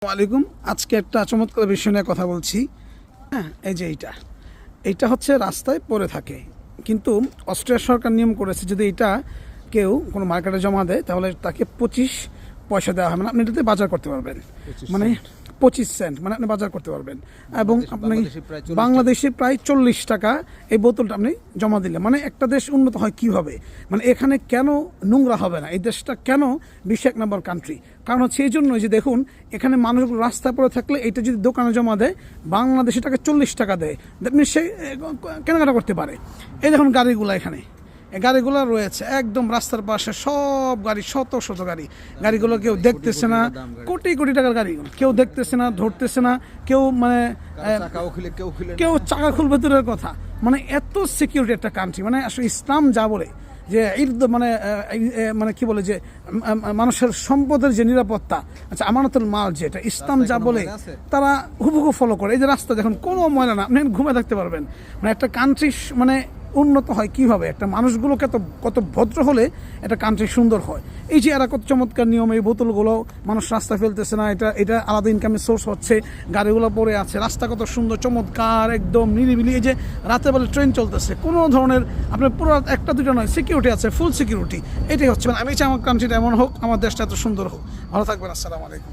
ওয়ালাইকুম। আজকে একটা চমৎকার বিষয় নিয়ে কথা বলছি। হ্যাঁ, এই যে এইটা হচ্ছে রাস্তায় পড়ে থাকে, কিন্তু অস্ট্রিয়া সরকার নিয়ম করেছে যদি এটা কেউ কোনো মার্কেটে জমা দেয় তাহলে তাকে 25 পয়সা দেওয়া হয়, মানে আপনি এটাতে বাজার করতে পারবেন, মানে 25 সেন্ট, মানে আপনি বাজার করতে পারবেন। এবং আপনি বাংলাদেশে প্রায় 40 টাকা এই বোতলটা আপনি জমা দিলে, মানে একটা দেশ উন্নত হয় কীভাবে, মানে এখানে কেন নোংরা হবে না, এই দেশটা কেন বিশ্ব 1 নম্বর কান্ট্রি, কারণ হচ্ছে এই জন্য যে দেখুন এখানে মানুষগুলো রাস্তায় পড়ে থাকলে এটা যদি দোকানে জমা দেয়, বাংলাদেশে টাকা 40 টাকা দেয়, দ্যাট মিনস সে কেনাকাটা করতে পারে। এই দেখুন গাড়িগুলো, এখানে এই গাড়িগুলো রয়েছে একদম রাস্তার পাশে, সব গাড়ি, শত শত গাড়ি, গাড়িগুলো কেউ দেখতেছে না, কোটি কোটি টাকার গাড়ি কেউ দেখতেছে না, ধরতেছে না কেউ, মানে কেউ চাকা খুলবে দূরের কথা, মানে এত সিকিউরিটি একটা কান্ট্রি। মানে আসলে ইসলাম যা বলে যে ঈদ, মানে কি বলে যে মানুষের সম্পদের যে নিরাপত্তা, আচ্ছা আমানতুল মাল, যেটা ইসলাম যা বলে তারা হুবহু ফলো করে। এই যে রাস্তা দেখুন কোনো ময়লা না, আপনি ঘুমে থাকতে পারবেন। মানে একটা কান্ট্রি মানে উন্নত হয় কিভাবে, একটা মানুষগুলো কত ভদ্র হলে একটা কান্ট্রি সুন্দর হয়। এই যে এরা কত চমৎকার নিয়ম, এই বোতলগুলো মানুষ রাস্তায় ফেলতেছে না, এটা আলাদা ইনকামের সোর্স হচ্ছে, গাড়িগুলো পড়ে আছে, রাস্তা কত সুন্দর চমৎকার একদম নিরিবিলি। এই যে রাতের বেলা ট্রেন চলতেছে, কোনো ধরনের আপনার পুরো একটা দুটো নয়, সিকিউরিটি আছে, ফুল সিকিউরিটি। এটাই হচ্ছে, মানে আমি চাই আমার কান্ট্রিটা এমন হোক, আমার দেশটা এত সুন্দর হোক। ভালো থাকবেন, আসসালামু আলাইকুম।